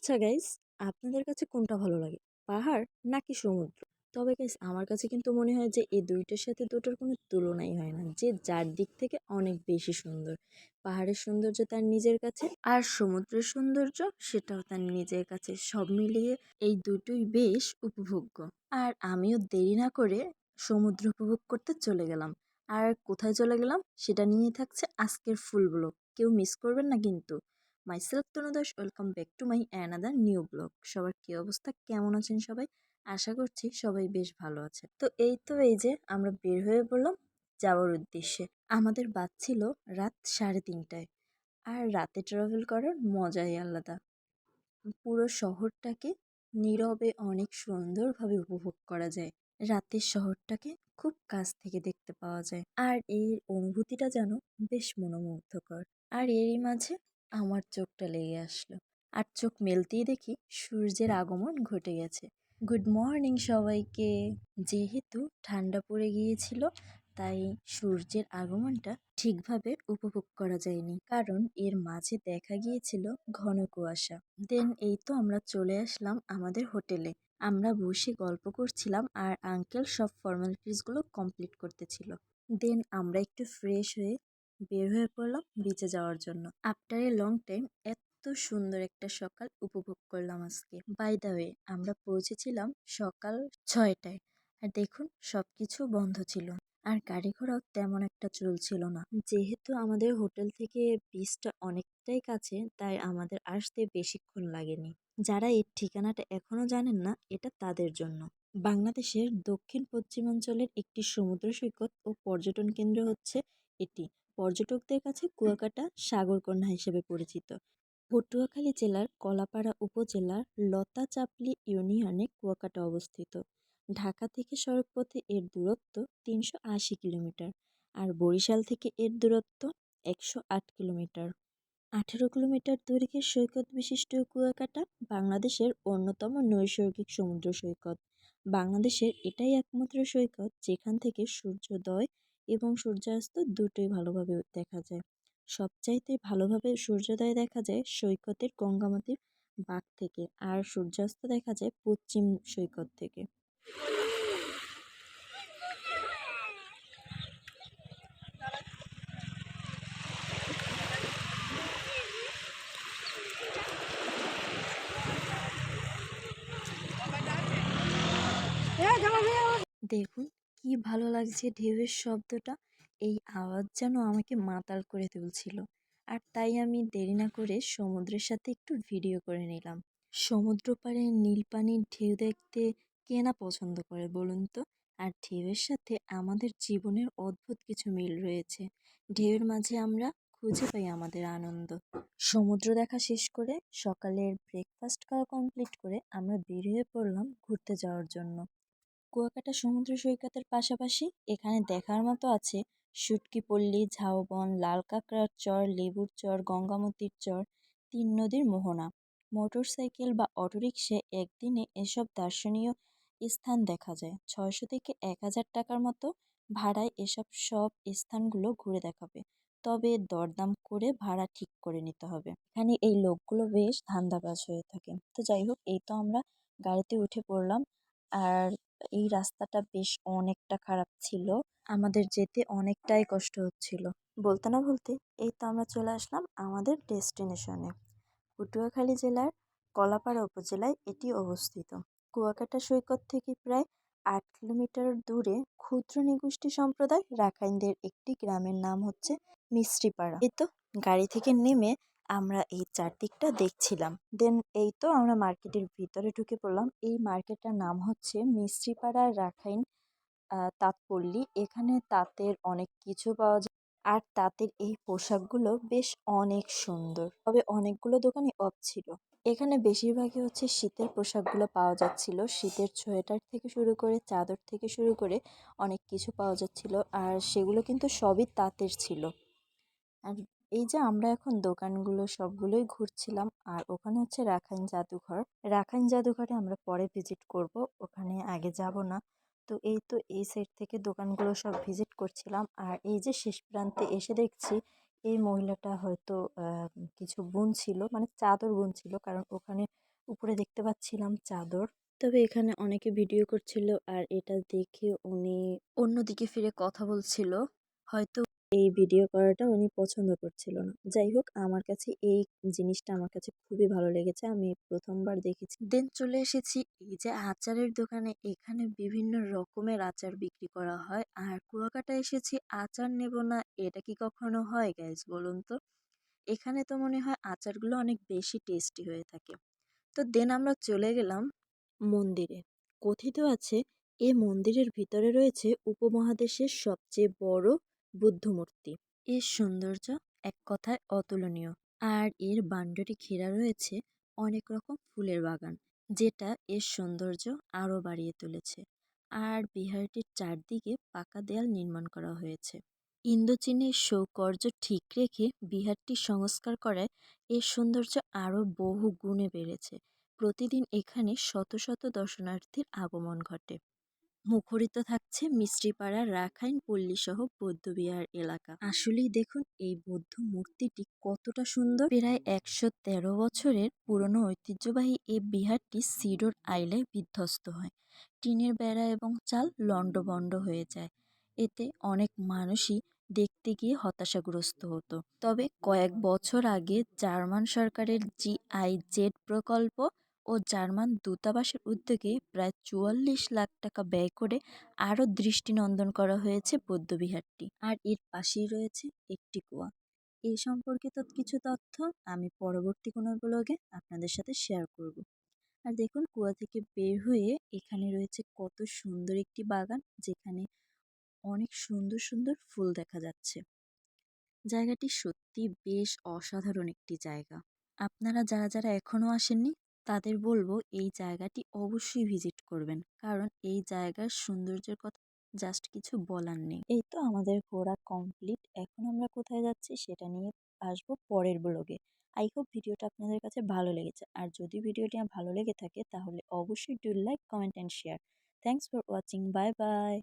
আচ্ছা গাইস, আপনাদের কাছে কোনটা ভালো লাগে, পাহাড় নাকি সমুদ্র? তবে গাইস আমার কাছে কিন্তু মনে হয় যে এই দুইটার সাথে দুটোর কোনো তুলনাই হয় না, যে যার দিক থেকে অনেক বেশি সুন্দর। পাহাড়ের সৌন্দর্য তার নিজের কাছে, আর সমুদ্রের সৌন্দর্য সেটাও তার নিজের কাছে। সব মিলিয়ে এই দুটোই বেশ উপভোগ্য। আর আমিও দেরি না করে সমুদ্র উপভোগ করতে চলে গেলাম। আর কোথায় চলে গেলাম সেটা নিয়েই থাকছে আজকের ফুল ব্লগ। কেউ মিস করবেন না কিন্তু। Myself তনুদাস, welcome back to my another new blog. সবার কি অবস্থা, কেমন আছেন সবাই? আশা করছি সবাই বেশ ভালো আছে। তো এই যে আমরা বের হয়ে পড়লাম যাওয়ার উদ্দেশ্যে। আমাদের বাস ছিল রাত 3:30টায়। আর রাতে ট্রাভেল করার মজাই আলাদা। পুরো শহরটাকে নীরবে অনেক সুন্দরভাবে উপভোগ করা যায়। রাতের শহরটাকে খুব কাছ থেকে দেখতে পাওয়া যায়, আর এই অনুভূতিটা যেন বেশ মনোমুগ্ধকর। আর এরই মাঝে আমার চোখটা লেগে আসলো, আর চোখ মেলতেই দেখি সূর্যের আগমন ঘটে গেছে। গুড মর্নিং সবাইকে। যেহেতু ঠান্ডা পড়ে গিয়েছিল, তাই সূর্যের আগমনটা ঠিকভাবে উপভোগ করা যায়নি, কারণ এর মাঝে দেখা গিয়েছিল ঘন কুয়াশা। দেন এই তো আমরা চলে আসলাম আমাদের হোটেলে। আমরা বসে গল্প করছিলাম, আর আঙ্কেল সব ফর্মালিটিসগুলো কমপ্লিট করতেছিল। দেন আমরা একটু ফ্রেশ হয়ে বের হয়ে পড়লাম বিচে যাওয়ার জন্য। আফটার এ লং টাইম এত সুন্দর একটা সকাল উপভোগ করলাম আজকে। বাই দ্য ওয়ে, আমরা পৌঁছেছিলাম সকাল 6টায়। আর দেখুন সবকিছু বন্ধ ছিল, আর গাড়ি ঘোড়াও তেমন একটা চলছিল না। যেহেতু আমাদের হোটেল থেকে বিচটা অনেকটাই কাছে, তাই আমাদের আসতে বেশিক্ষণ লাগেনি। যারা এর ঠিকানাটা এখনো জানেন না, এটা তাদের জন্য। বাংলাদেশের দক্ষিণ পশ্চিমাঞ্চলের একটি সমুদ্র সৈকত ও পর্যটন কেন্দ্র হচ্ছে এটি। পর্যটকদের কাছে কুয়াকাটা সাগরকন্যা হিসেবে পরিচিত। পটুয়াখালী জেলার কলাপাড়া উপজেলার লতাচাপলি ইউনিয়নে কুয়াকাটা অবস্থিত। ঢাকা থেকে সড়কপথে এর দূরত্ব 380 কিলোমিটার, আর বরিশাল থেকে এর দূরত্ব 108 কিলোমিটার। 18 কিলোমিটার দৈর্ঘ্যের সৈকত বিশিষ্ট কুয়াকাটা বাংলাদেশের অন্যতম নৈসর্গিক সমুদ্র সৈকত। বাংলাদেশের এটাই একমাত্র সৈকত যেখান থেকে সূর্যোদয় এবং সূর্যাস্ত দুটোই ভালোভাবে দেখা যায়। সবচাইতে ভালোভাবে সূর্যোদয় দেখা যায় সৈকতের গঙ্গামতির বাঁক থেকে, আর সূর্যাস্ত দেখা যায় পশ্চিম সৈকত থেকে। দেখুন কি ভালো লাগছে ঢেউয়ের শব্দটা। এই আওয়াজ যেন আমাকে মাতাল করে তুলছিল। আর তাই আমি দেরি না করে সমুদ্রের সাথে একটু ভিডিও করে নিলাম। সমুদ্র পাড়ে নীল পানির ঢেউ দেখতে কে না পছন্দ করে বলুন তো? আর ঢেউয়ের সাথে আমাদের জীবনের অদ্ভুত কিছু মিল রয়েছে। ঢেউয়ের মাঝে আমরা খুঁজে পাই আমাদের আনন্দ। সমুদ্র দেখা শেষ করে সকালের ব্রেকফাস্ট খাওয়া কমপ্লিট করে আমরা বের হয়ে পড়লাম ঘুরতে যাওয়ার জন্য। কুয়াকাটা সমুদ্র সৈকতের পাশাপাশি এখানে দেখার মতো আছে শুটকি পল্লী, ঝাউবন, লাল কাঁকড়ার চর, লেবুর চর, গঙ্গামতির চর, তিন নদীর মোহনা। মোটরসাইকেল বা অটোরিকশায় একদিনে এসব দর্শনীয় স্থান দেখা যায়। 600 থেকে 1000 টাকার মতো ভাড়ায় এসব সব স্থানগুলো ঘুরে দেখাবে। তবে দরদাম করে ভাড়া ঠিক করে নিতে হবে। এখানে এই লোকগুলো বেশ ধান্দাবাজ হয়ে থাকে। তো যাই হোক, এই তো আমরা গাড়িতে উঠে পড়লাম। আর এই রাস্তাটা বেশ অনেকটা খারাপ ছিল, আমাদের যেতে অনেকটাই কষ্ট হচ্ছিল। বলতে না বলতে এই তো আমরা চলে আসলাম আমাদের ডেস্টিনেশনে। পটুয়াখালী জেলার কলাপাড়া উপজেলায় এটি অবস্থিত। কুয়াকাটা সৈকত থেকে প্রায় 8 কিলোমিটার দূরে ক্ষুদ্র নৃগোষ্ঠী সম্প্রদায় রাখাইনদের একটি গ্রামের নাম হচ্ছে মিস্ত্রিপাড়া। এই তো গাড়ি থেকে নেমে আমরা এই চারদিকটা দেখছিলাম। দেন এই তো আমরা মার্কেটের ভিতরে ঢুকে পড়লাম। এই মার্কেটটার নাম হচ্ছে মিস্ত্রিপাড়া রাখাইন তাঁতপল্লী। এখানে তাঁতের অনেক কিছু পাওয়া যায়, আর তাঁতের এই পোশাকগুলো বেশ অনেক সুন্দর। তবে অনেকগুলো দোকানই অফ ছিল। এখানে বেশিরভাগই হচ্ছে শীতের পোশাকগুলো পাওয়া যাচ্ছিল। শীতের সোয়েটার থেকে শুরু করে চাদর থেকে শুরু করে অনেক কিছু পাওয়া যাচ্ছিল, আর সেগুলো কিন্তু সবই তাঁতের ছিল। আর এই যে আমরা এখন দোকানগুলো সবগুলোই ঘুরছিলাম, আর ওখানে হচ্ছে রাখাইন জাদুঘর। রাখাইন জাদুঘরে আমরা পরে ভিজিট করব, ওখানে আগে যাব না। তো এই তো এই সাইড থেকে দোকানগুলো সব ভিজিট করছিলাম, আর এই যে শেষ প্রান্তে এসে দেখছি এই মহিলাটা হয়তো কিছু বুনছিল, মানে চাদর বুনছিল, কারণ ওখানে উপরে দেখতে পাচ্ছিলাম চাদর। তবে এখানে অনেকে ভিডিও করছিল আর এটা দেখে উনি অন্যদিকে ফিরে কথা বলছিল। হয়তো এই ভিডিও করাটা উনি পছন্দ করছিল না। যাই হোক, আমার কাছে এই জিনিসটা আমার কাছে খুবই ভালো লেগেছে। আমি প্রথমবার দেখেছি। দেন চলে এসেছি এই যে আচারের দোকানে। এখানে বিভিন্ন রকমের আচার বিক্রি করা হয়। আর কুয়াকাটা এসেছি, আচার নেব না, এটা কি কখনো হয় গাইস বলুন তো? এখানে তো মনে হয় আচারগুলো অনেক বেশি টেস্টি হয়ে থাকে। তো দেন আমরা চলে গেলাম মন্দিরে। কথিত আছে এ মন্দিরের ভিতরে রয়েছে উপমহাদেশের সবচেয়ে বড় বুদ্ধ মূর্তি। এর সৌন্দর্য এক কথায় অতুলনীয়। আর এর বাউন্ডারি ঘেরা রয়েছে অনেক রকম ফুলের বাগান, যেটা এর সৌন্দর্য আরো বাড়িয়ে তুলেছে। আর বিহারটির চারদিকে পাকা দেয়াল নির্মাণ করা হয়েছে। ইন্দোচীনের সৌকর্য ঠিক রেখে বিহারটি সংস্কার করায় এর সৌন্দর্য আরও বহু গুণে বেড়েছে। প্রতিদিন এখানে শত শত দর্শনার্থীর আগমন ঘটে। মুখরিত থাকছে মিষ্টিপাড়া, রাখাইন পল্লী সহ বৌদ্ধবিহার এলাকা। আসলেই দেখুন এই বৌদ্ধ মূর্তিটি কতটা সুন্দর। প্রায় ১১৩ বছরের পুরনো ঐতিহ্যবাহী এই বিহারটি সিডর আইলায় বিধ্বস্ত হয়। টিনের বেড়া এবং চাল লণ্ডভণ্ড হয়ে যায়। এতে অনেক মানুষই দেখতে গিয়ে হতাশাগ্রস্ত হতো। তবে কয়েক বছর আগে জার্মান সরকারের GIZ প্রকল্প ও জার্মান দূতাবাসের উদ্যোগে প্রায় ৪৪ লাখ টাকা ব্যয় করে আরও দৃষ্টিনন্দন করা হয়েছে বৌদ্ধবিহারটি। আর এর পাশেই রয়েছে একটি কুয়া। এই সম্পর্কিত কিছু তথ্য আমি পরবর্তী কোনো ব্লগে আপনাদের সাথে শেয়ার করব। আর দেখুন, কুয়া থেকে বের হয়ে এখানে রয়েছে কত সুন্দর একটি বাগান, যেখানে অনেক সুন্দর সুন্দর ফুল দেখা যাচ্ছে। জায়গাটি সত্যি বেশ অসাধারণ একটি জায়গা। আপনারা যারা যারা এখনও আসেননি তাদের বলবো এই জায়গাটি অবশ্যই ভিজিট করবেন, কারণ এই জায়গার সৌন্দর্যের কথা জাস্ট কিছু বলার নেই। এই তো আমাদের ঘোরা কমপ্লিট। এখন আমরা কোথায় যাচ্ছি সেটা নিয়ে আসবো পরের ব্লগে। আই হোপ ভিডিওটা আপনাদের কাছে ভালো লেগেছে। আর যদি ভিডিওটি ভালো লেগে থাকে তাহলে অবশ্যই do like, comment and share. Thanks for watching. Bye bye.